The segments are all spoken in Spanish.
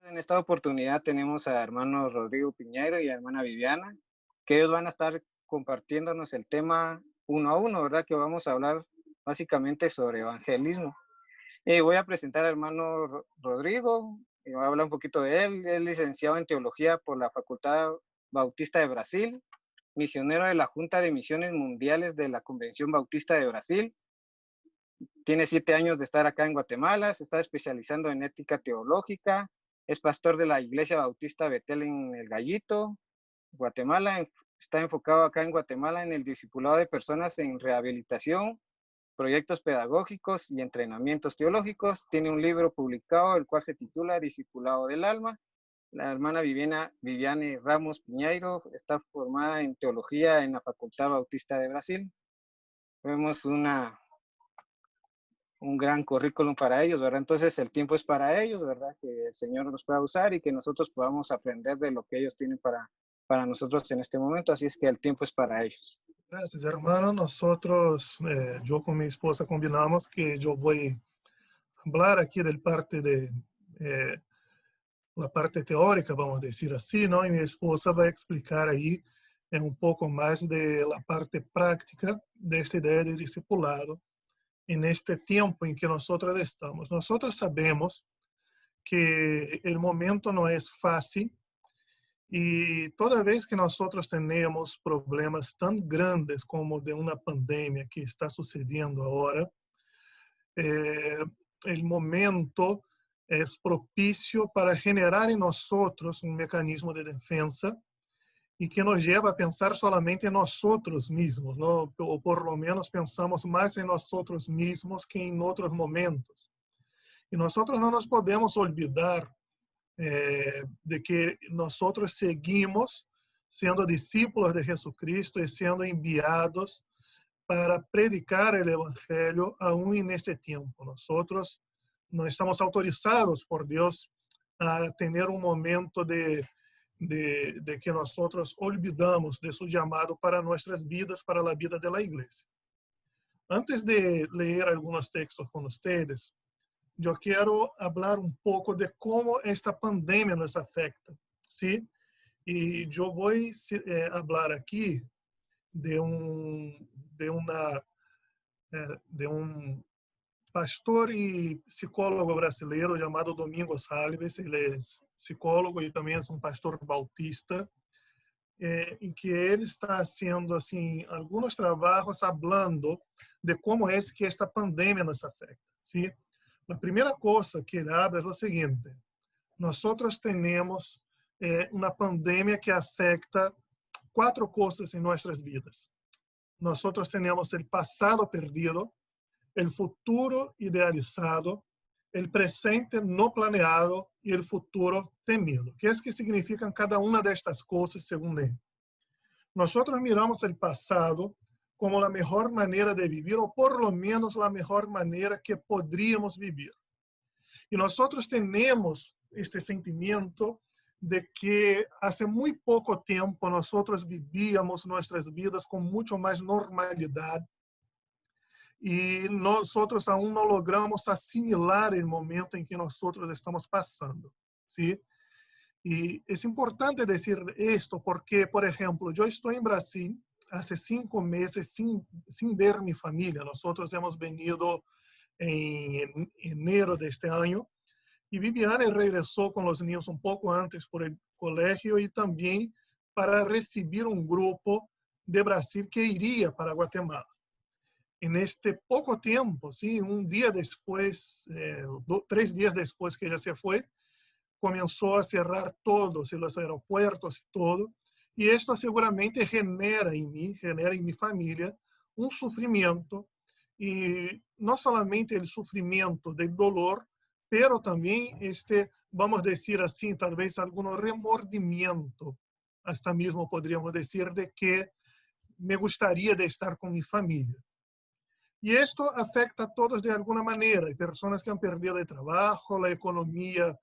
En esta oportunidad tenemos a hermano Rodrigo Piñeiro y a hermana Viviana, que ellos van a estar compartiéndonos el tema uno a uno, ¿verdad? Que vamos a hablar básicamente sobre evangelismo. Voy a presentar al hermano Rodrigo, y voy a hablar un poquito de él. Es licenciado en teología por la Facultad Bautista de Brasil, misionero de la Junta de Misiones Mundiales de la Convención Bautista de Brasil. Tiene 7 años de estar acá en Guatemala, se está especializando en ética teológica, es pastor de la Iglesia Bautista Betel en El Gallito, Guatemala. Está enfocado acá en Guatemala en el discipulado de personas en rehabilitación, proyectos pedagógicos y entrenamientos teológicos. Tiene un libro publicado, el cual se titula Discipulado del Alma. La hermana Viviane Ramos Piñeiro está formada en teología en la Facultad Bautista de Brasil. Vemos un gran currículum para ellos, ¿verdad? Entonces el tiempo es para ellos, ¿verdad? Que el Señor nos pueda usar y que nosotros podamos aprender de lo que ellos tienen para nosotros en este momento. Así es que el tiempo es para ellos. Gracias, hermano. Nosotros, yo con mi esposa combinamos que yo voy a hablar aquí del parte de eh, la parte teórica, vamos a decir así, ¿no? Y mi esposa va a explicar ahí un poco más de la parte práctica de esta idea de discipulado en este tiempo en que nosotros estamos. Nosotros sabemos que el momento no es fácil y toda vez que nosotros tenemos problemas tan grandes como de una pandemia que está sucediendo ahora, eh, el momento es propicio para generar en nosotros un mecanismo de defensa y que nos lleva a pensar solamente en nosotros mismos, ¿no? O por lo menos pensamos más en nosotros mismos que en otros momentos. Y nosotros no nos podemos olvidar de que nosotros seguimos siendo discípulos de Jesucristo y siendo enviados para predicar el Evangelio aún en este tiempo. Nosotros no estamos autorizados por Dios a tener un momento de que nosotros olvidamos de su llamado para nuestras vidas, para la vida de la iglesia. Antes de leer algunos textos con ustedes, yo quiero hablar un poco de cómo esta pandemia nos afecta, ¿sí? Y yo voy a hablar aquí de de un pastor y psicólogo brasileiro llamado Domingos Alves. Él es psicólogo y también es un pastor bautista, en que él está haciendo assim algunos trabajos hablando de cómo es que esta pandemia nos afecta, ¿sí? La primera cosa que él habla es lo siguiente: nosotros tenemos una pandemia que afecta cuatro cosas en nuestras vidas. Nosotros tenemos el pasado perdido, el futuro idealizado, el presente no planeado y el futuro temido. ¿Qué es que significan cada una de estas cosas según él? Nosotros miramos el pasado como la mejor manera de vivir, o por lo menos la mejor manera que podríamos vivir. Y nosotros tenemos este sentimiento de que hace muy poco tiempo nosotros vivíamos nuestras vidas con mucho más normalidad y nosotros aún no logramos asimilar el momento en que nosotros estamos pasando, ¿sí? Y es importante decir esto porque, por ejemplo, yo estoy en Brasil hace 5 meses sin ver mi familia. Nosotros hemos venido en enero de este año y Viviane regresó con los niños un poco antes por el colegio y también para recibir un grupo de Brasil que iría para Guatemala. En este poco tiempo, ¿sí? Un día después, 3 días después que ella se fue, comenzó a cerrar todos los aeropuertos y todo. Y esto seguramente genera en mí, genera en mi familia, un sufrimiento. Y no solamente el sufrimiento del dolor, pero también vamos a decir así, tal vez algún remordimiento, hasta mismo podríamos decir, de que me gustaría de estar con mi familia. Y esto afecta a todos de alguna manera. Hay personas que han perdido el trabajo, la economía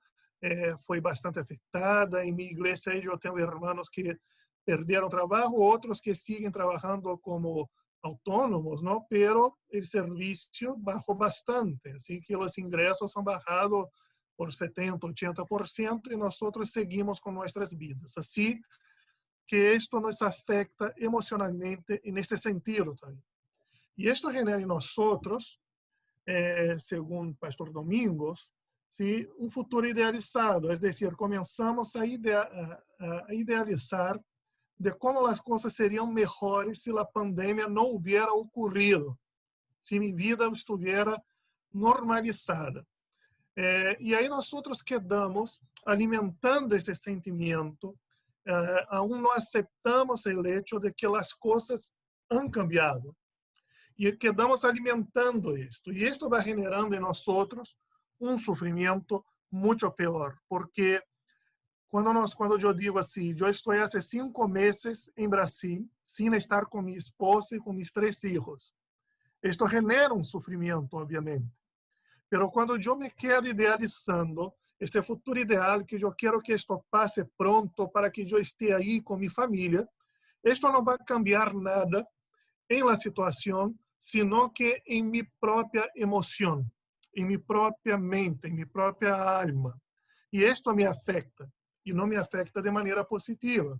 fue bastante afectada. En mi iglesia yo tengo hermanos que perdieron trabajo, otros que siguen trabajando como autónomos, ¿no? Pero el servicio bajó bastante, así que los ingresos han bajado por 70, 80%, y nosotros seguimos con nuestras vidas. Así que esto nos afecta emocionalmente en este sentido también. Y esto genera en nosotros, según Pastor Domingos, ¿sí?, un futuro idealizado, es decir, comenzamos a idealizar de cómo las cosas serían mejores si la pandemia no hubiera ocurrido, si mi vida estuviera normalizada. Y ahí nosotros quedamos alimentando este sentimiento, aún no aceptamos el hecho de que las cosas han cambiado. Y quedamos alimentando esto. Y esto va generando en nosotros un sufrimiento mucho peor. Porque cuando yo digo así, yo estoy hace 5 meses en Brasil sin estar con mi esposa y con mis 3 hijos. Esto genera un sufrimiento, obviamente. Pero cuando yo me quedo idealizando este futuro ideal, que yo quiero que esto pase pronto para que yo esté ahí con mi familia, esto no va a cambiar nada en la situación, sino que en mi propia emoción, en mi propia mente, en mi propia alma. Y esto me afecta, y no me afecta de manera positiva.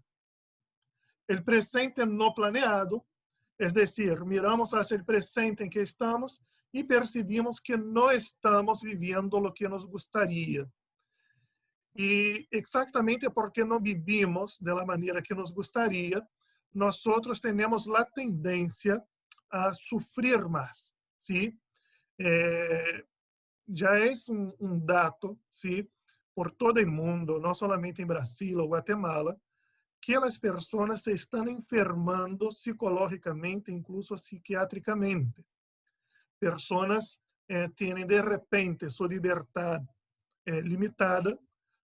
El presente no planeado, es decir, miramos hacia el presente en que estamos y percibimos que no estamos viviendo lo que nos gustaría. Y exactamente porque no vivimos de la manera que nos gustaría, nosotros tenemos la tendencia a sufrir más, ¿sí? Eh, ya es un dato, ¿sí?, por todo el mundo, no solamente en Brasil o Guatemala, que las personas se están enfermando psicológicamente, incluso psiquiátricamente. Personas tienen de repente su libertad limitada,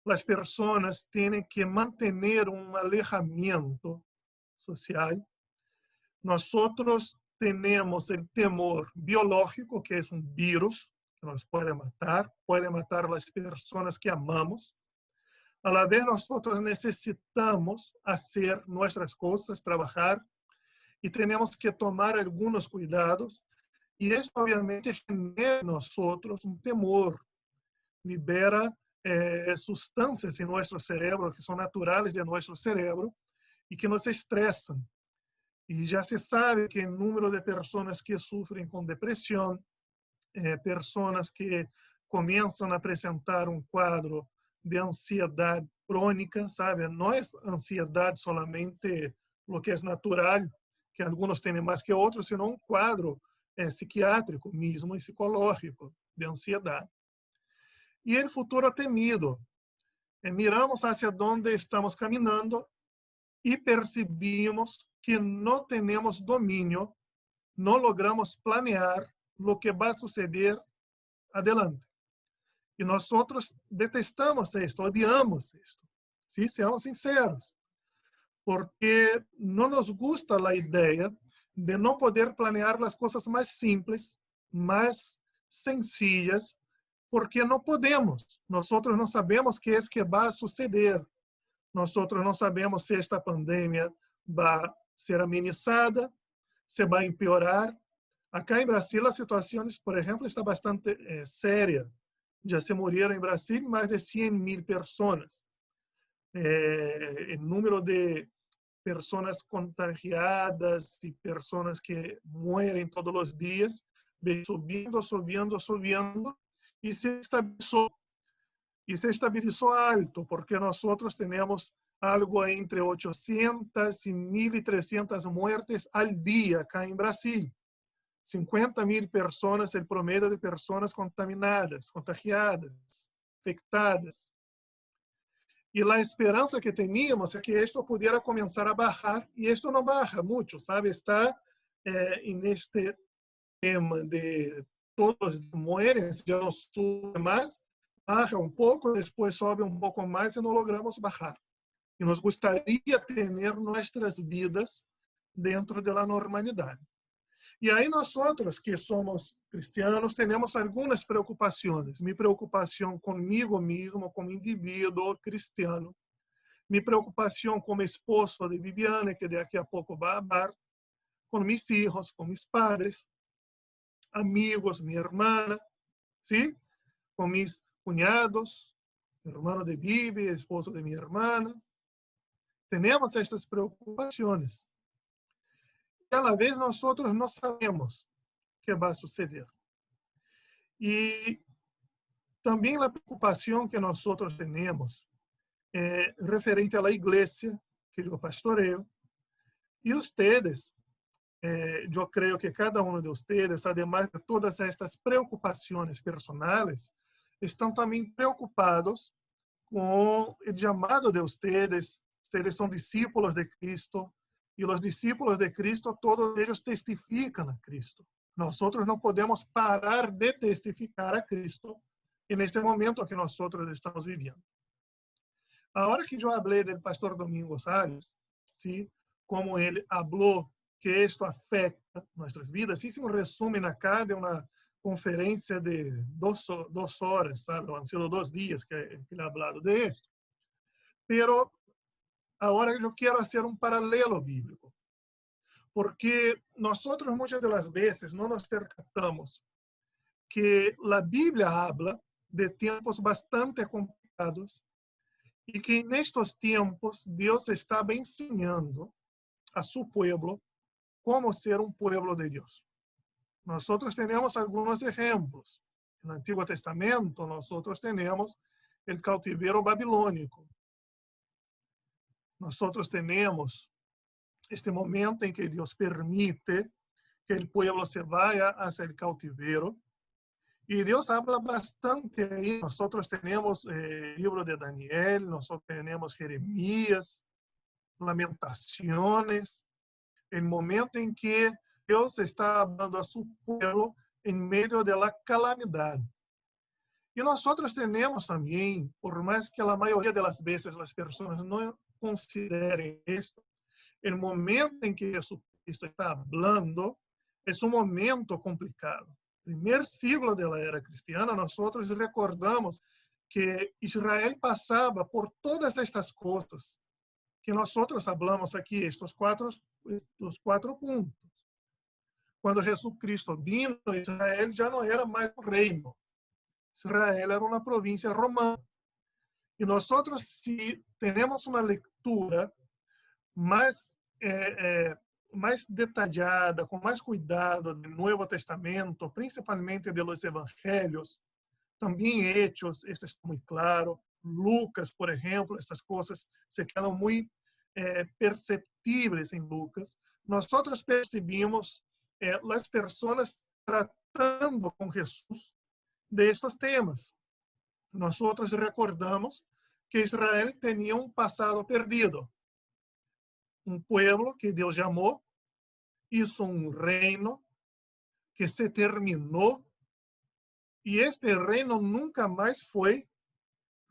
las personas tienen que mantener un alejamiento social. Nosotros tenemos el temor biológico, que es un virus que nos puede matar a las personas que amamos. A la vez nosotros necesitamos hacer nuestras cosas, trabajar, y tenemos que tomar algunos cuidados. Y esto obviamente genera en nosotros un temor, libera sustancias en nuestro cerebro que son naturales de nuestro cerebro y que nos estresan. Y ya se sabe que el número de personas que sufren con depresión, personas que comienzan a presentar un cuadro de ansiedad crónica, ¿sabe? No es ansiedad solamente lo que es natural, que algunos tienen más que otros, sino un cuadro psiquiátrico mismo y psicológico de ansiedad. Y el futuro temido. Miramos hacia dónde estamos caminando y percibimos que no tenemos dominio, no logramos planear lo que va a suceder adelante. Y nosotros detestamos esto, odiamos esto. ¿Sí? Seamos sinceros. Porque no nos gusta la idea de no poder planear las cosas más simples, más sencillas, porque no podemos. Nosotros no sabemos qué es que va a suceder. Nosotros no sabemos si esta pandemia va a ser amenizada, se va a empeorar. Acá en Brasil la situación, por ejemplo, está bastante seria. Ya se murieron en Brasil más de 100.000 personas. El número de personas contagiadas y personas que mueren todos los días, subiendo, subiendo, subiendo, y se estabilizó alto, porque nosotros tenemos algo entre 800 y 1.300 muertes al día acá en Brasil. 50.000 personas, el promedio de personas contaminadas, contagiadas, infectadas. Y la esperanza que teníamos es que esto pudiera comenzar a bajar, y esto no baja mucho, ¿sabe? Está en este tema de todos mueren, ya no sube más, baja un poco, después sobe un poco más y no logramos bajar. Y nos gustaría tener nuestras vidas dentro de la normalidad. Y ahí nosotros que somos cristianos tenemos algunas preocupaciones. Mi preocupación conmigo mismo, como individuo cristiano. Mi preocupación como esposo de Viviana, que de aquí a poco va a hablar. Con mis hijos, con mis padres, amigos, mi hermana, ¿sí? Con cuñados, hermano de Bibi, esposo de mi hermana. Tenemos estas preocupaciones. Y a la vez nosotros no sabemos qué va a suceder. Y también la preocupación que nosotros tenemos referente a la iglesia que yo pastoreo. Y ustedes, yo creo que cada uno de ustedes, además de todas estas preocupaciones personales, estão também preocupados com o chamado de ustedes. Ustedes são discípulos de Cristo e os discípulos de Cristo, todos eles testificam a Cristo. Nós não podemos parar de testificar a Cristo neste momento que nós estamos vivendo. A hora que eu falei do pastor Domingos Salles, ¿sí? Como ele falou que isto afeta nossas vidas, hice um resumo acá de uma conferência de 2 horas, sabe? Han sido 2 dias que ele ha falado de isso. Pero agora eu quero fazer um paralelo bíblico, porque nós muitas das vezes não nos percatamos que a Bíblia habla de tempos bastante complicados e que nestes tempos Deus estava ensinando a seu povo como ser um povo de Deus. Nós temos alguns exemplos. No Antigo Testamento, nós temos o cautiveiro babilônico. Nós temos este momento em que Deus permite que o povo se vá hacia o cautiveiro. E Deus habla bastante aí. Nós temos o livro de Daniel, nós temos Jeremias, Lamentações, o momento em que Deus está dando a seu povo em meio da calamidade. E nós temos também, por mais que a maioria das vezes as pessoas não considerem isso, o momento em que Jesus Cristo está falando é um momento complicado. Primeiro século da era cristiana, nós recordamos que Israel passava por todas estas coisas que nós falamos aqui, estes 4 pontos. Quando Jesus Cristo vino, Israel já não era mais um reino. Israel era uma província romana. E nós, se temos uma leitura mais detalhada, com mais cuidado do Novo Testamento, principalmente dos Evangelhos, também Hechos, isso está muito claro, Lucas, por exemplo, essas coisas se quedam muito perceptíveis em Lucas. Nós percebemos as pessoas tratando com Jesus destes temas. Nós recordamos que Israel tinha um passado perdido. Um povo que Deus chamou, hizo um reino que se terminou e este reino nunca mais foi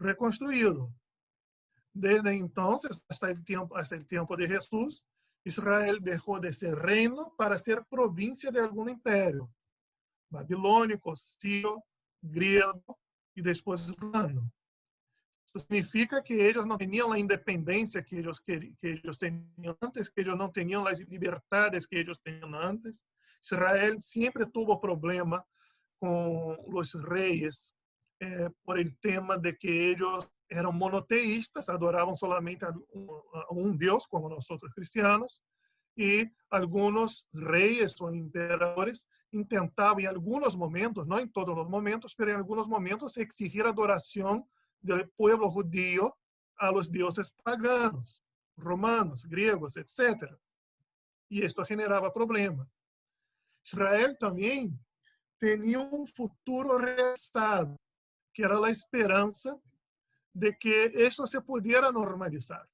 reconstruído. Desde então, hasta o tempo de Jesus, Israel deixou de ser reino para ser província de algum império, babilônico, sírio, grego e depois romano. Isso significa que eles não tinham a independência que eles tinham antes, que eles não tinham as liberdades que eles tinham antes. Israel sempre teve problema com os reis por el tema de que eles eram monoteístas, adoravam solamente a um Deus, como nós cristianos, e alguns reis ou imperadores tentavam, em alguns momentos, não em todos os momentos, mas em alguns momentos, exigir adoração do povo judío a los deuses paganos, romanos, gregos, etc. E isto generava problema. Israel também tinha um futuro realizado, que era a esperança de que isso se pudiera normalizar,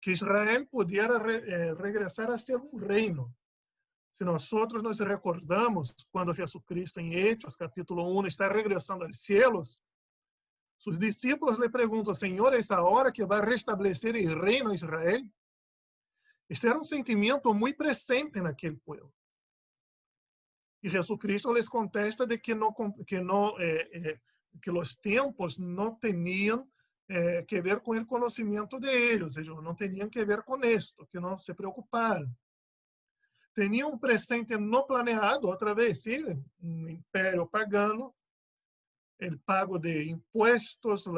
que Israel pudiera regressar a ser um reino. Se nós nos recordamos, quando Jesucristo, em Hechos, capítulo 1, está regressando aos cielos, seus discípulos lhe perguntam: Senhor, é essa hora que vai restabelecer o reino a Israel? Este era um sentimento muito presente naquele povo. E Jesus Cristo lhes contesta de que os tempos não tinham que ver com o conhecimento deles, eles não tinham que ver com isto, que não se preocuparam. Tinham um presente não planeado, outra vez, sim, um império pagano, el pago de impuestos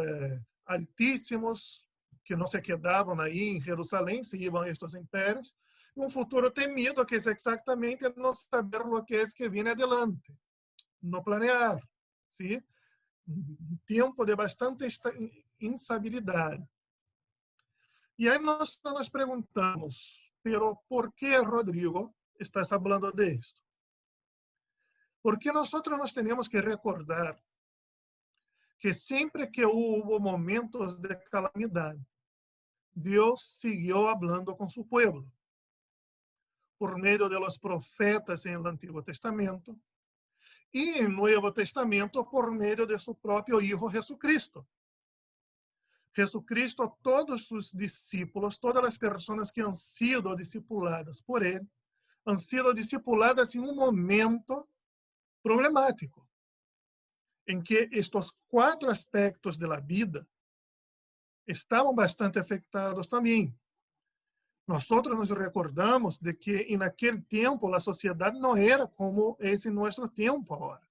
altísimos que no se quedaban ahí en Jerusalén, se iban a estos imperios. Un futuro temido que es exactamente no saber lo que es que viene adelante, no planear, ¿sí? Un tiempo de bastante instabilidad. Y ahí nos preguntamos, pero ¿por qué, Rodrigo, estás hablando de esto? Porque nosotros nos tenemos que recordar que siempre que hubo momentos de calamidad, Dios siguió hablando con su pueblo por medio de los profetas en el Antiguo Testamento y en el Nuevo Testamento por medio de su propio Hijo Jesucristo. Jesucristo, todos sus discípulos, todas las personas que han sido discipuladas por él, han sido discipuladas en un momento problemático, en que estos 4 aspectos de la vida estaban bastante afectados también. Nosotros nos recordamos de que en aquel tiempo la sociedad no era como es en nuestro tiempo ahora,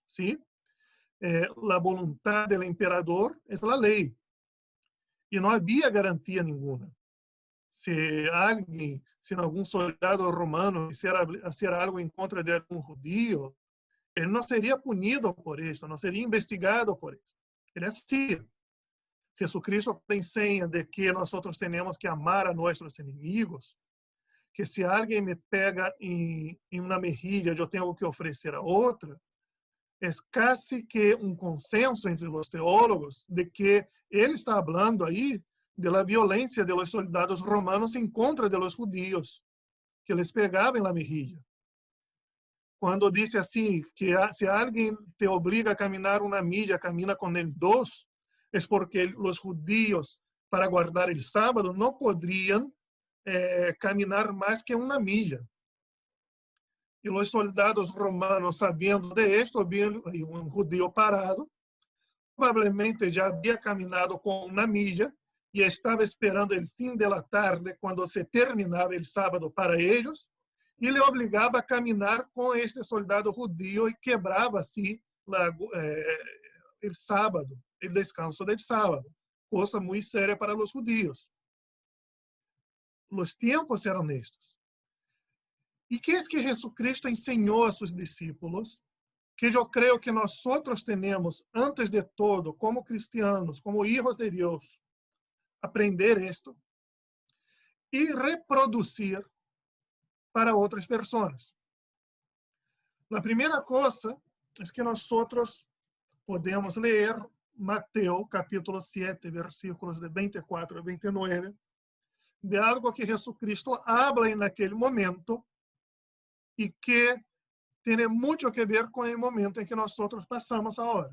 ¿sí? La voluntad del emperador es la ley y no había garantía ninguna. Si alguien, si algún soldado romano quisiera hacer algo en contra de algún judío, él no sería punido por eso, no sería investigado por eso. Él hacía. Jesucristo enseña de que nosotros tenemos que amar a nuestros enemigos, que si alguien me pega en una mejilla, yo tengo que ofrecer a otra. Es casi que un consenso entre los teólogos de que él está hablando ahí de la violencia de los soldados romanos en contra de los judíos, que les pegaban en la mejilla. Cuando dice así, que si alguien te obliga a caminar una milla, camina con él 2, es porque los judíos, para guardar el sábado, no podrían caminar más que una milla. Y los soldados romanos, sabiendo de esto, vieron un judío parado, probablemente ya había caminado con una milla y estaba esperando el fin de la tarde, cuando se terminaba el sábado para ellos, y le obligaba a caminar con este soldado judío y quebraba así el sábado, el descanso del sábado, cosa muy seria para los judíos. Los tiempos eran estos. ¿Y qué es que Jesucristo enseñó a sus discípulos? Que yo creo que nosotros tenemos, antes de todo, como cristianos, como hijos de Dios, aprender esto y reproducir para otras personas. La primera cosa es que nosotros podemos leer Mateo capítulo 7, versículos de 24 a 29, de algo que Jesucristo habla en aquel momento y que tiene mucho que ver con el momento en que nosotros pasamos ahora.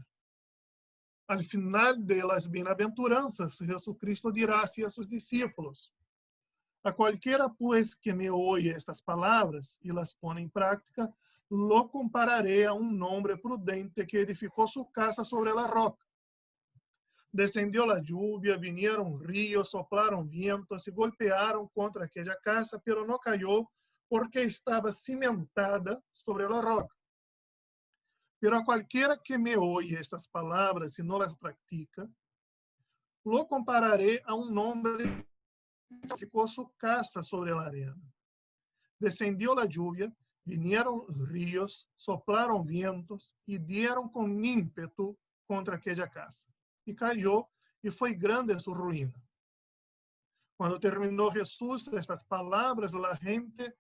Al final de las bienaventuranzas, Jesucristo dirá así a sus discípulos: a cualquiera pues que me oye estas palabras y las pone en práctica, lo compararé a un hombre prudente que edificó su casa sobre la roca. Descendió la lluvia, vinieron ríos, soplaron vientos y golpearon contra aquella casa, pero no cayó porque estaba cimentada sobre la roca. Pero a cualquiera que me oye estas palabras y no las practica, lo compararé a un hombre que edificó su casa sobre la arena. Descendió la lluvia, vinieron ríos, soplaron vientos y dieron con ímpetu contra aquella casa. Y cayó, y fue grande su ruina. Cuando terminó Jesús estas palabras, la gente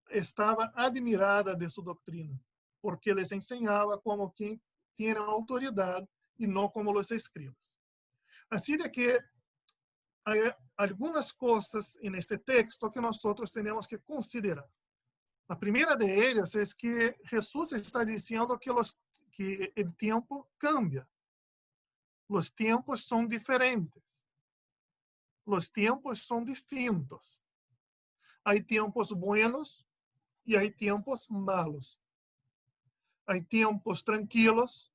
estaba admirada de su doctrina, porque les enseñaba como quien tiene autoridad y no como los escribas. Así de que hay algunas cosas en este texto que nosotros tenemos que considerar. La primera de ellas es que Jesús está diciendo que el tiempo cambia. Los tiempos son diferentes. Los tiempos son distintos. Hay tiempos buenos y hay tiempos malos. Hay tiempos tranquilos,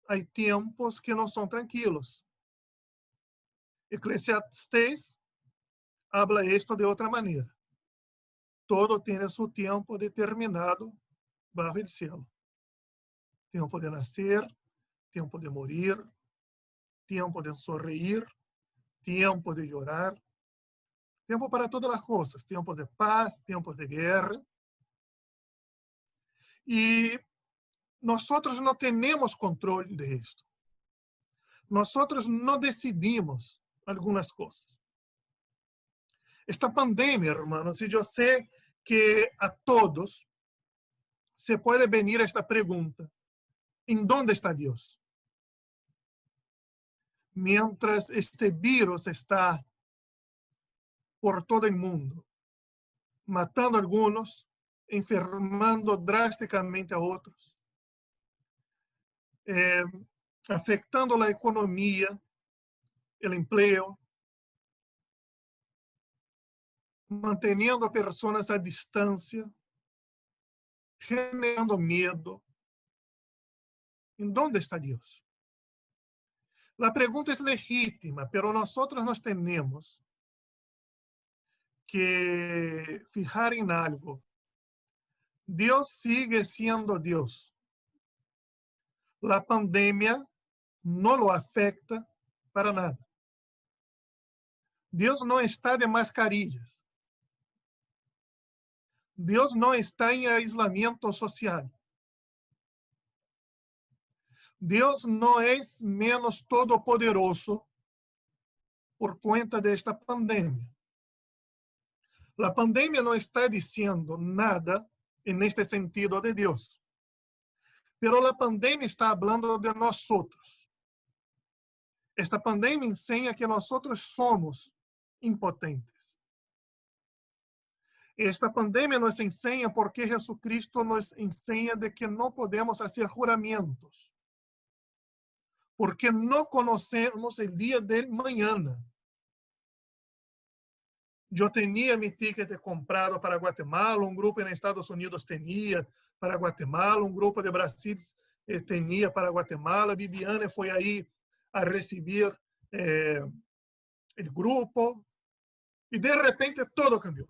hay tiempos que no son tranquilos. Eclesiastés habla esto de otra manera. Todo tiene su tiempo determinado bajo el cielo. Tiempo de nacer, tempo de morir, tempo de sorrir, tempo de llorar, tempo para todas as coisas, tempo de paz, tempos de guerra. E nós não temos controle de isto. Nós não decidimos algumas coisas. Esta pandemia, hermanos, e eu sei que a todos se pode venir esta pergunta: ¿en dónde está Deus? Mientras este vírus está por todo el mundo, matando a algunos, enfermando drásticamente a otros, afectando la economía, el empleo, manteniendo a personas a distancia, generando medo. ¿En dónde está Dios? La pregunta es legítima, pero nosotros nos tenemos que fijar en algo. Dios sigue siendo Dios. La pandemia no lo afecta para nada. Dios no está de mascarillas. Dios no está en aislamiento social. Dios no es menos todopoderoso por cuenta de esta pandemia. La pandemia no está diciendo nada en este sentido de Dios. Pero la pandemia está hablando de nosotros. Esta pandemia enseña que nosotros somos impotentes. Esta pandemia nos enseña porque Jesucristo nos enseña de que no podemos hacer juramentos. Porque no conocemos el día del mañana. Yo tenía mi ticket comprado para Guatemala, un grupo en Estados Unidos tenía para Guatemala, un grupo de Brasil tenía para Guatemala. Viviane fue ahí a recibir el grupo y de repente todo cambió.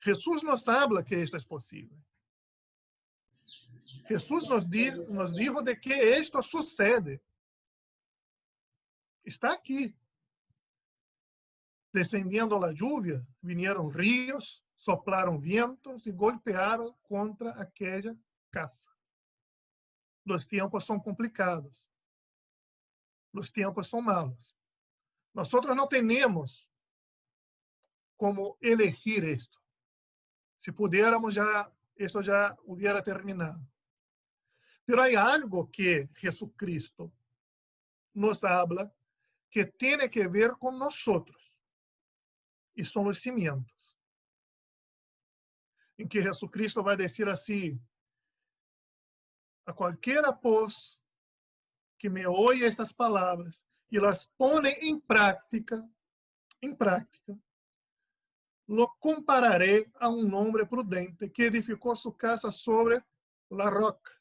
Jesús nos habla que esto es posible. Jesús nos dijo de que esto sucede. Está aquí. Descendiendo la lluvia, vinieron ríos, soplaron vientos y golpearon contra aquella casa. Los tiempos son complicados. Los tiempos son malos. Nosotros no tenemos como elegir esto. Si pudiéramos, esto ya hubiera terminado. Pero hay algo que Jesucristo nos habla que tiene que ver con nosotros. Y son los cimientos. En que Jesucristo va a decir así: a cualquiera, pues, que me oye estas palabras y las pone en práctica, lo compararé a un hombre prudente que edificó su casa sobre la roca.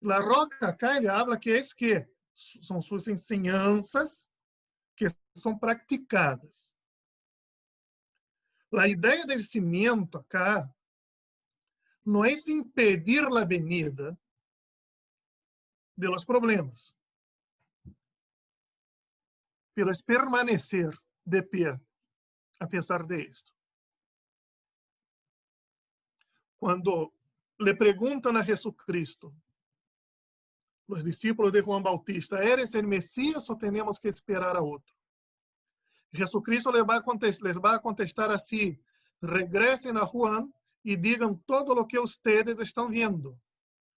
La roca acá ele habla que es que son sus enseñanzas que son practicadas. La idea del cimiento acá no es impedir la venida de los problemas, pero es permanecer de pie a pesar de esto. Cuando le preguntan a Jesucristo, los discípulos de Juan Bautista: ¿eres el Mesías o tenemos que esperar a otro? Jesucristo les va a contestar así: regresen a Juan y digan todo lo que ustedes están viendo.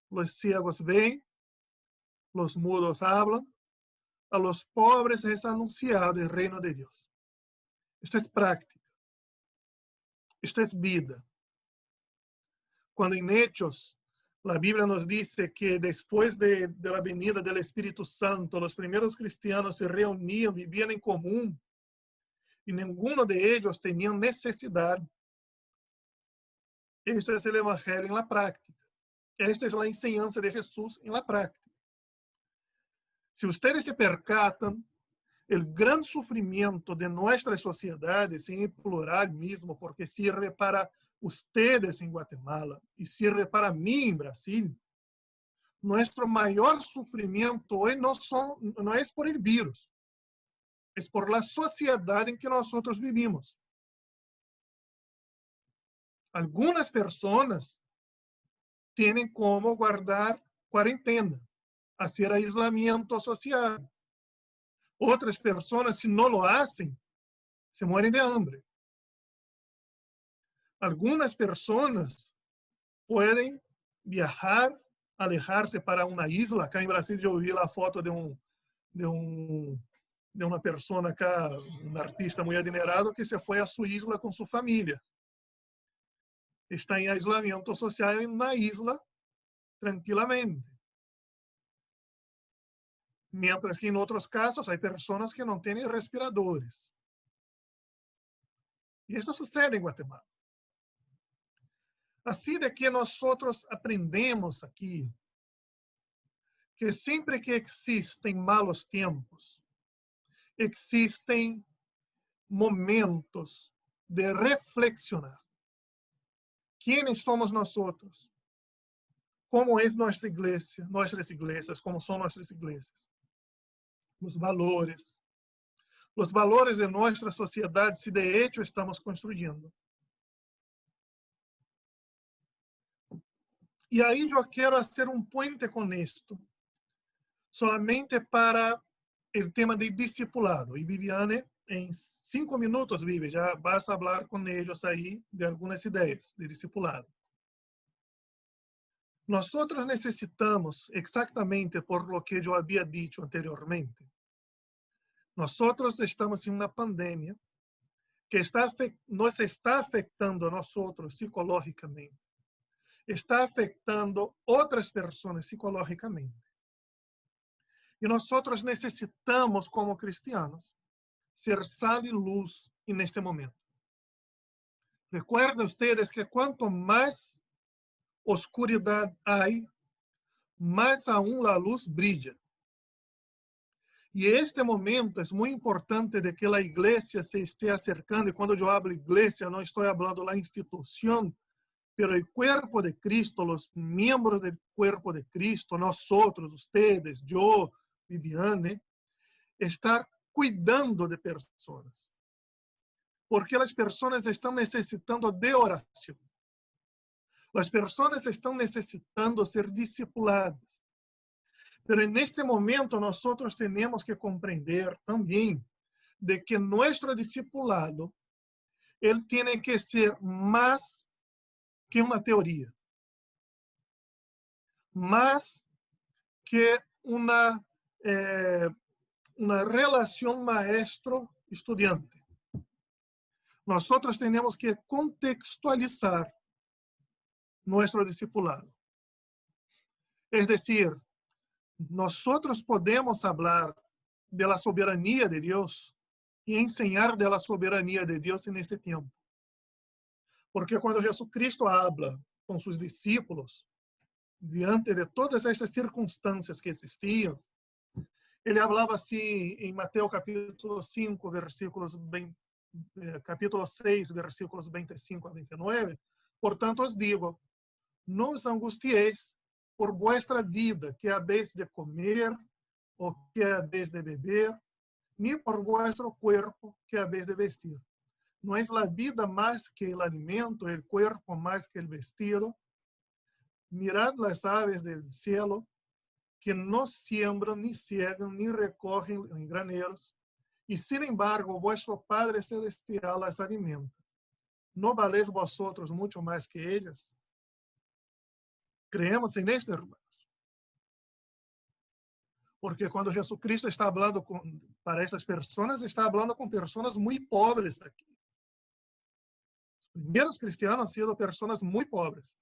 Los ciegos ven, los mudos hablan, a los pobres es anunciado el reino de Dios. Esto es práctica. Esto es vida. Cuando en Hechos la Biblia nos dice que después de la venida del Espíritu Santo, los primeros cristianos se reunían, vivían en común, y ninguno de ellos tenía necesidad. Esto es el Evangelio en la práctica. Esta es la enseñanza de Jesús en la práctica. Si ustedes se percatan, el gran sufrimiento de nuestras sociedades, en el plural mismo, porque sirve para ustedes en Guatemala y sirve para mí en Brasil, nuestro mayor sufrimiento hoy no es por el virus, es por la sociedad en que nosotros vivimos. Algunas personas tienen como guardar cuarentena, hacer aislamiento social. Otras personas, si no lo hacen, se mueren de hambre. Algunas personas pueden viajar, alejarse para una isla. Acá en Brasil yo vi la foto de una persona acá, un artista muy adinerado, que se fue a su isla con su familia. Está en aislamiento social en una isla tranquilamente. Mientras que en otros casos hay personas que no tienen respiradores. Y esto sucede en Guatemala. Así de que nosotros aprendemos aquí que siempre que existen malos tiempos, existen momentos de reflexionar. ¿Quiénes somos nosotros? ¿Cómo es nuestra iglesia? Nuestras iglesias, ¿cómo son nuestras iglesias? Los valores de nuestra sociedad, si de hecho estamos construyendo. Y ahí yo quiero hacer un puente con esto, solamente para el tema de discipulado. Y Viviane, en 5 minutos, Vivi, ya vas a hablar con ellos ahí de algunas ideas de discipulado. Nosotros necesitamos, exactamente por lo que yo había dicho anteriormente, nosotros estamos en una pandemia que nos está afectando a nosotros psicológicamente, está afectando otras personas psicológicamente. Y nosotros necesitamos, como cristianos, ser sal y luz en este momento. Recuerden ustedes que cuanto más oscuridad hay, más aún la luz brilla. Y este momento es muy importante de que la iglesia se esté acercando, y cuando yo hablo iglesia, no estoy hablando la institución, pero el cuerpo de Cristo, los miembros del cuerpo de Cristo, nosotros, ustedes, yo, Viviane, estar cuidando de personas. Porque las personas están necesitando de oración. Las personas están necesitando ser discipuladas. Pero en este momento nosotros tenemos que comprender también de que nuestro discipulado, él tiene que ser más que una teoría, más que una relación maestro-estudiante. Nosotros tenemos que contextualizar nuestro discipulado. Es decir, nosotros podemos hablar de la soberanía de Dios y enseñar de la soberanía de Dios en este tiempo. Porque cuando Jesucristo habla con sus discípulos, diante de todas estas circunstancias que existían, ele hablaba así en Mateo capítulo 5, capítulo 6, versículos 25 a 29. Por tanto os digo, no os angustiéis por vuestra vida, que habéis de comer o que habéis de beber, ni por vuestro cuerpo, que habéis de vestir. ¿No es la vida más que el alimento, el cuerpo más que el vestido? Mirad las aves del cielo, que no siembran, ni ciegan, ni recogen en graneros, y sin embargo vuestro Padre Celestial las alimenta. ¿No valéis vosotros mucho más que ellas? Creemos en esto, hermanos. Porque cuando Jesucristo está hablando para esas personas, está hablando con personas muy pobres aquí. Los primeros cristianos han sido personas muy pobres.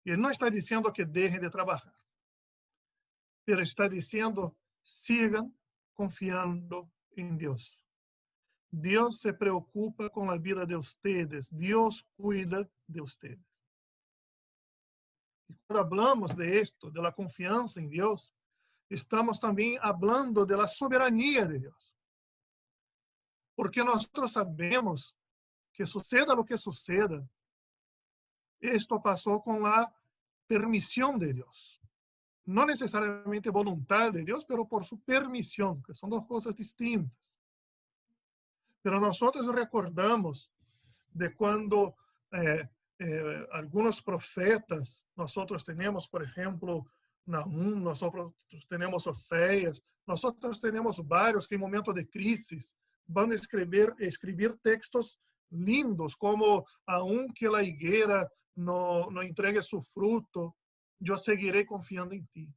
Y él no está diciendo que dejen de trabajar, pero está diciendo, sigan confiando en Dios. Dios se preocupa con la vida de ustedes. Dios cuida de ustedes. Y cuando hablamos de esto, de la confianza en Dios, estamos también hablando de la soberanía de Dios. Porque nosotros sabemos que suceda lo que suceda, esto pasó con la permisión de Dios. no necesariamente voluntad de Dios, pero por su permisión, que son dos cosas distintas. Pero nosotros recordamos de cuando algunos profetas, nosotros tenemos, por ejemplo, Nahum, nosotros tenemos Oséias, nosotros tenemos varios que en momentos de crisis van a escribir textos lindos, como aunque la higuera no entregue su fruto, yo seguiré confiando en ti.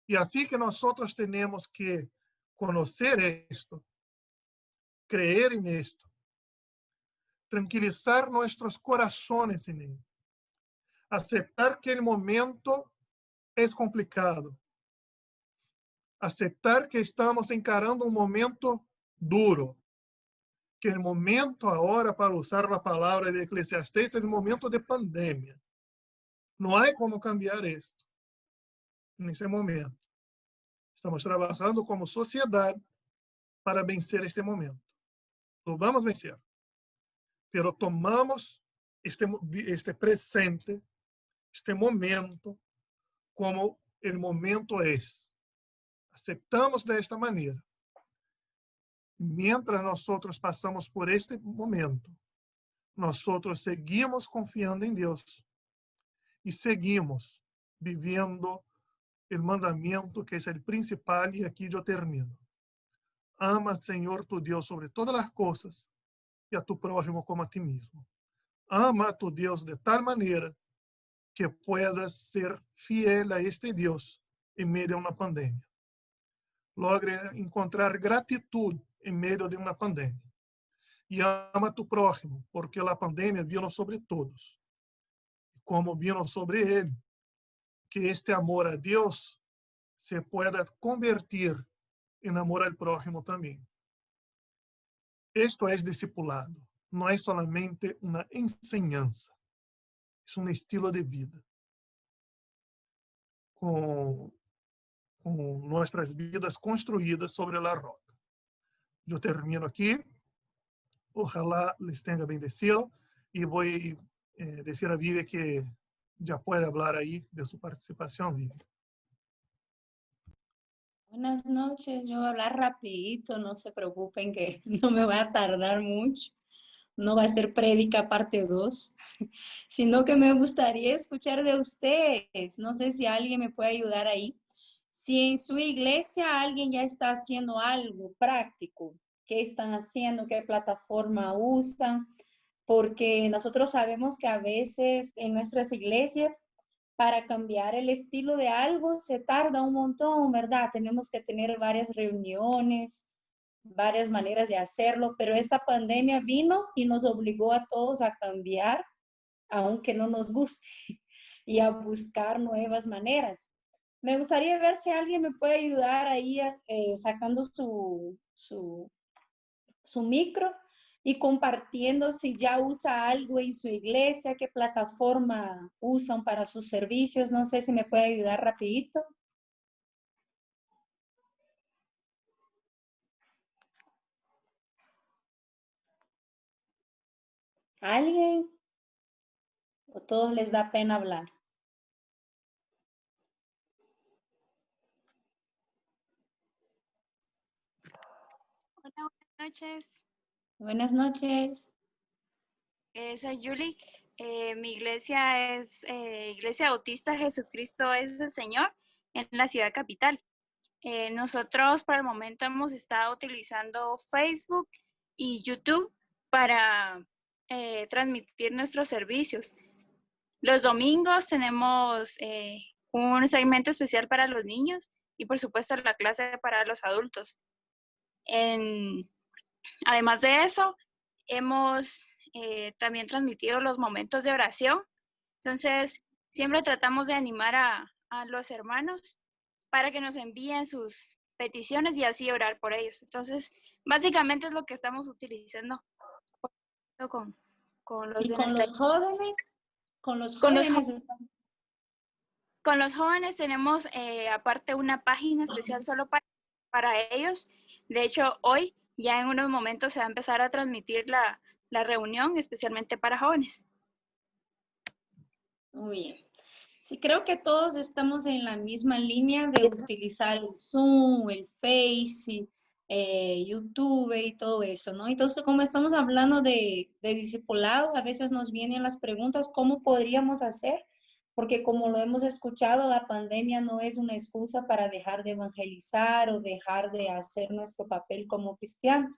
Y así que nosotros tenemos que conocer esto, creer en esto, tranquilizar nuestros corazones en él, aceptar que el momento es complicado, aceptar que estamos encarando un momento duro, que el momento ahora, para usar la palabra de Eclesiastés, es el momento de pandemia. No hay como cambiar esto en ese momento. Estamos trabajando como sociedad para vencer este momento. Lo vamos a vencer. Pero tomamos este presente, este momento, como el momento es. Aceptamos de esta manera. Mientras nosotros pasamos por este momento, nosotros seguimos confiando en Dios y seguimos viviendo el mandamiento que es el principal, y aquí yo termino. Ama al Señor tu Dios sobre todas las cosas y a tu prójimo como a ti mismo. Ama a tu Dios de tal manera que puedas ser fiel a este Dios en medio de una pandemia. Logre encontrar gratitud en medio de una pandemia. Y ama a tu prójimo, porque la pandemia vino sobre todos. Como vino sobre él, que este amor a Dios se pueda convertir en amor al prójimo también. Esto es discipulado, no es solamente una enseñanza, es un estilo de vida. Con nuestras vidas construidas sobre la roca. Yo termino aquí. Ojalá les tenga bendecido y voy a decir a Vivi que ya puede hablar ahí de su participación, Vivi. Buenas noches, yo voy a hablar rapidito, no se preocupen que no me va a tardar mucho, no va a ser prédica parte 2, sino que me gustaría escuchar de ustedes, no sé si alguien me puede ayudar ahí, si en su iglesia alguien ya está haciendo algo práctico, qué están haciendo, qué plataforma usan, porque nosotros sabemos que a veces en nuestras iglesias para cambiar el estilo de algo se tarda un montón, ¿verdad? Tenemos que tener varias reuniones, varias maneras de hacerlo, pero esta pandemia vino y nos obligó a todos a cambiar, aunque no nos guste, y a buscar nuevas maneras. Me gustaría ver si alguien me puede ayudar ahí sacando su micro y compartiendo si ya usa algo en su iglesia, qué plataforma usan para sus servicios. No sé si me puede ayudar rapidito. ¿Alguien? ¿O a todos les da pena hablar? Hola, buenas noches. Buenas noches. Soy Julie. Mi iglesia es Iglesia Bautista Jesucristo es el Señor en la ciudad capital. Nosotros por el momento hemos estado utilizando Facebook y YouTube para transmitir nuestros servicios. Los domingos tenemos un segmento especial para los niños y por supuesto la clase para los adultos. Además de eso, hemos también transmitido los momentos de oración. Entonces, siempre tratamos de animar a los hermanos para que nos envíen sus peticiones y así orar por ellos. Entonces, básicamente es lo que estamos utilizando con los ¿Y de con nuestra... los jóvenes? Con los Con los, jóvenes están... con los jóvenes tenemos aparte una página especial solo para ellos. De hecho, hoy ya en unos momentos se va a empezar a transmitir la reunión especialmente para jóvenes. Muy bien. Sí, creo que todos estamos en la misma línea de utilizar el Zoom, el Face, YouTube y todo eso, ¿no? Entonces, como estamos hablando de discipulado, a veces nos vienen las preguntas, ¿cómo podríamos hacer? Porque como lo hemos escuchado, la pandemia no es una excusa para dejar de evangelizar o dejar de hacer nuestro papel como cristianos.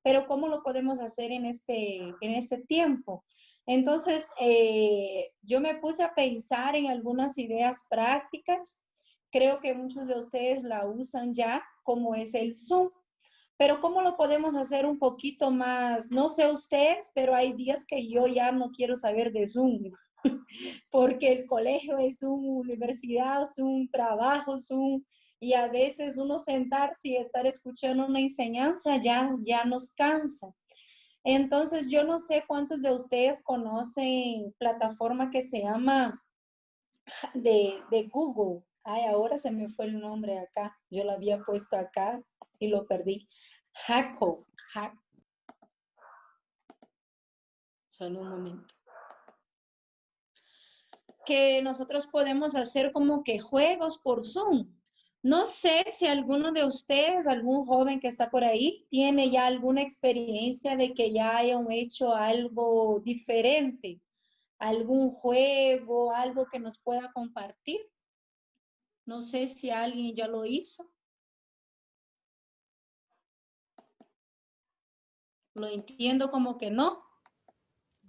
Pero ¿cómo lo podemos hacer en este tiempo? Entonces, yo me puse a pensar en algunas ideas prácticas. Creo que muchos de ustedes la usan ya, como es el Zoom. Pero ¿cómo lo podemos hacer un poquito más? No sé ustedes, pero hay días que yo ya no quiero saber de Zoom, porque el colegio es Zoom, universidad, Zoom, trabajo, Zoom, y a veces uno sentarse y estar escuchando una enseñanza ya nos cansa. Entonces, yo no sé cuántos de ustedes conocen plataforma que se llama de Google. Ay, ahora se me fue el nombre acá. Yo lo había puesto acá y lo perdí. Hacko. Solo un momento. Que nosotros podemos hacer como que juegos por Zoom. No sé si alguno de ustedes, algún joven que está por ahí, tiene ya alguna experiencia de que ya hayan hecho algo diferente, algún juego, algo que nos pueda compartir. No sé si alguien ya lo hizo. Lo entiendo como que no.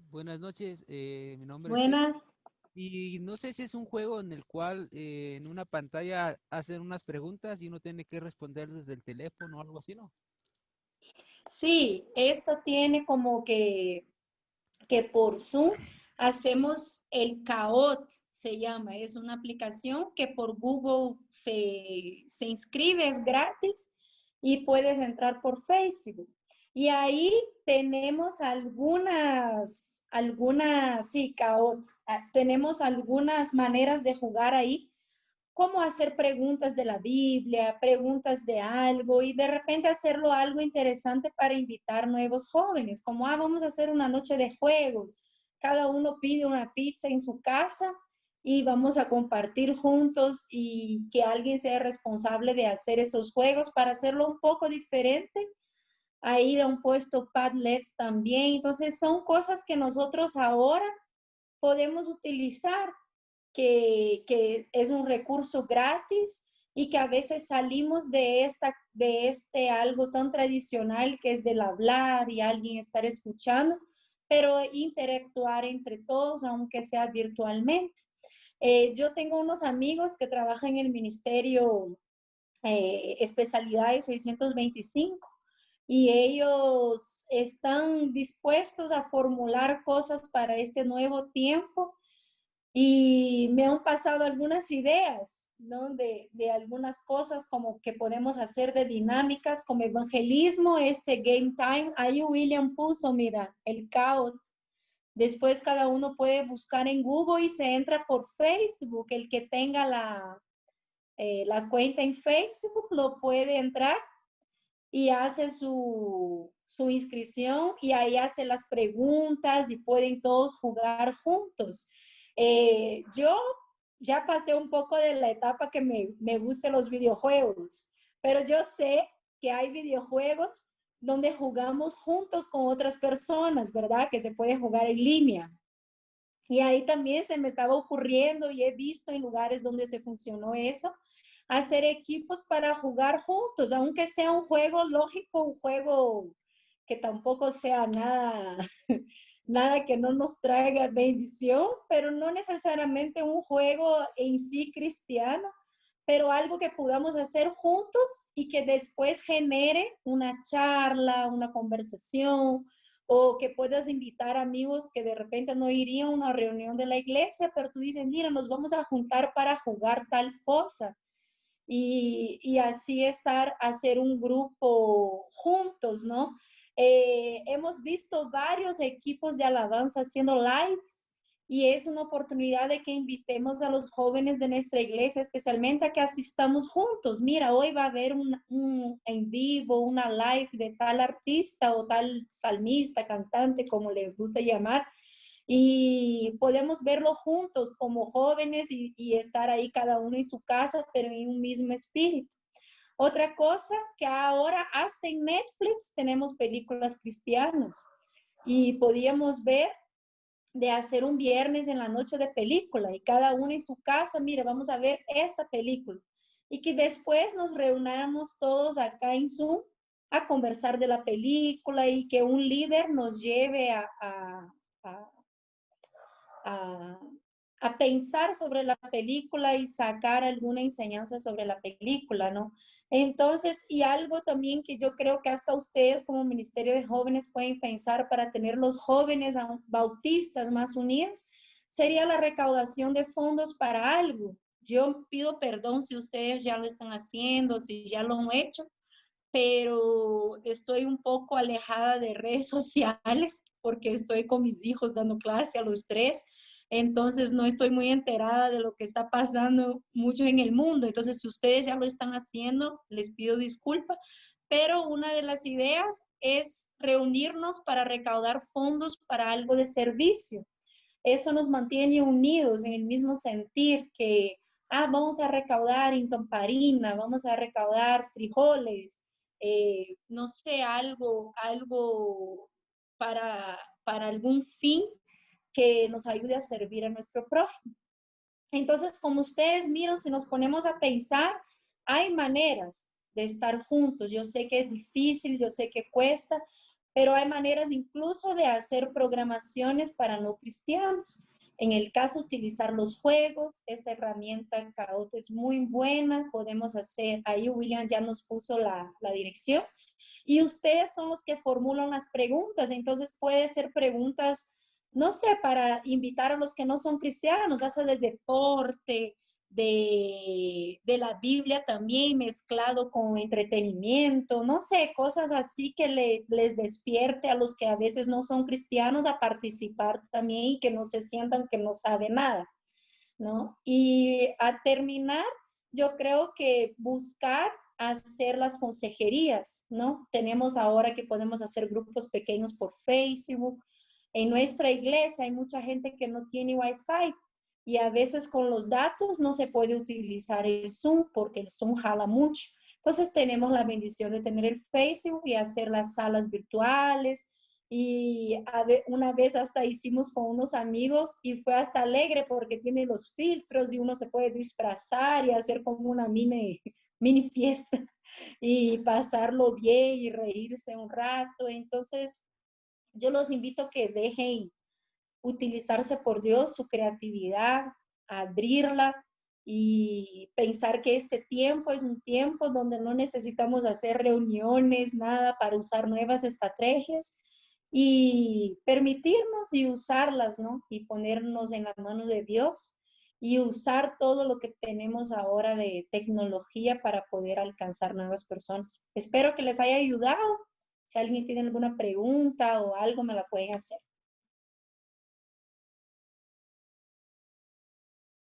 Buenas noches, mi nombre es Ed, Buenas. y no sé si es un juego en el cual en una pantalla hacen unas preguntas y uno tiene que responder desde el teléfono o algo así, ¿no? Sí, esto tiene como que por Zoom hacemos el Kahoot, se llama, es una aplicación que por Google se inscribe, es gratis y puedes entrar por Facebook. Y ahí tenemos sí, Kahoot, tenemos algunas maneras de jugar ahí, cómo hacer preguntas de la Biblia, preguntas de algo y de repente hacerlo algo interesante para invitar nuevos jóvenes, como vamos a hacer una noche de juegos, cada uno pide una pizza en su casa y vamos a compartir juntos y que alguien sea responsable de hacer esos juegos para hacerlo un poco diferente. Ahí de un puesto Padlet también. Entonces son cosas que nosotros ahora podemos utilizar que es un recurso gratis y que a veces salimos de este algo tan tradicional que es del hablar y alguien estar escuchando, pero interactuar entre todos, aunque sea virtualmente. Yo tengo unos amigos que trabajan en el Ministerio Especialidades 625 y ellos están dispuestos a formular cosas para este nuevo tiempo y me han pasado algunas ideas, ¿no? De algunas cosas como que podemos hacer de dinámicas como evangelismo, game time. Ahí William puso, mira, el Kahoot. Después cada uno puede buscar en Google y se entra por Facebook. El que tenga la cuenta en Facebook lo puede entrar y hace su inscripción y ahí hace las preguntas y pueden todos jugar juntos. Yo ya pasé un poco de la etapa que me gustan los videojuegos, pero yo sé que hay videojuegos donde jugamos juntos con otras personas, ¿verdad? Que se puede jugar en línea. Y ahí también se me estaba ocurriendo y he visto en lugares donde se funcionó eso, hacer equipos para jugar juntos, aunque sea un juego lógico, un juego que tampoco sea nada, nada que no nos traiga bendición, pero no necesariamente un juego en sí cristiano, pero algo que podamos hacer juntos y que después genere una charla, una conversación, o que puedas invitar amigos que de repente no irían a una reunión de la iglesia, pero tú dices, mira, nos vamos a juntar para jugar tal cosa. Y así hacer un grupo juntos, ¿no? Hemos visto varios equipos de alabanza haciendo lives y es una oportunidad de que invitemos a los jóvenes de nuestra iglesia, especialmente a que asistamos juntos. Mira, hoy va a haber un en vivo, una live de tal artista o tal salmista, cantante, como les gusta llamar, y podemos verlo juntos como jóvenes y estar ahí cada uno en su casa, pero en un mismo espíritu. Otra cosa que ahora hasta en Netflix tenemos películas cristianas y podíamos ver de hacer un viernes en la noche de película y cada uno en su casa, mire, vamos a ver esta película y que después nos reunamos todos acá en Zoom a conversar de la película y que un líder nos lleve a, a pensar sobre la película y sacar alguna enseñanza sobre la película, ¿no? Entonces, y algo también que yo creo que hasta ustedes como Ministerio de Jóvenes pueden pensar para tener los jóvenes bautistas más unidos, sería la recaudación de fondos para algo. Yo pido perdón si ustedes ya lo están haciendo, si ya lo han hecho, pero estoy un poco alejada de redes sociales porque estoy con mis hijos dando clase a los 3, entonces no estoy muy enterada de lo que está pasando mucho en el mundo. Entonces, si ustedes ya lo están haciendo, les pido disculpas, pero una de las ideas es reunirnos para recaudar fondos para algo de servicio. Eso nos mantiene unidos en el mismo sentir que, vamos a recaudar intomparina, vamos a recaudar frijoles, no sé, algo para algún fin que nos ayude a servir a nuestro prójimo. Entonces, como ustedes miran, si nos ponemos a pensar, hay maneras de estar juntos. Yo sé que es difícil, yo sé que cuesta, pero hay maneras incluso de hacer programaciones para no cristianos. En el caso, utilizar los juegos, esta herramienta Kahoot es muy buena, podemos hacer, ahí William ya nos puso la dirección, y ustedes son los que formulan las preguntas, entonces puede ser preguntas, no sé, para invitar a los que no son cristianos, hasta del deporte, de la Biblia también mezclado con entretenimiento, no sé, cosas así que les despierte a los que a veces no son cristianos a participar también y que no se sientan que no saben nada, ¿no? Y a terminar, yo creo que buscar hacer las consejerías, ¿no? Tenemos ahora que podemos hacer grupos pequeños por Facebook. En nuestra iglesia hay mucha gente que no tiene Wi-Fi y a veces con los datos no se puede utilizar el Zoom porque el Zoom jala mucho. Entonces tenemos la bendición de tener el Facebook y hacer las salas virtuales. Y una vez hasta hicimos con unos amigos y fue hasta alegre porque tiene los filtros y uno se puede disfrazar y hacer como una mini fiesta y pasarlo bien y reírse un rato. Entonces, yo los invito a que dejen utilizarse por Dios, su creatividad, abrirla y pensar que este tiempo es un tiempo donde no necesitamos hacer reuniones, nada para usar nuevas estrategias y permitirnos y usarlas, ¿no? Y ponernos en la mano de Dios y usar todo lo que tenemos ahora de tecnología para poder alcanzar nuevas personas. Espero que les haya ayudado. Si alguien tiene alguna pregunta o algo, me la pueden hacer.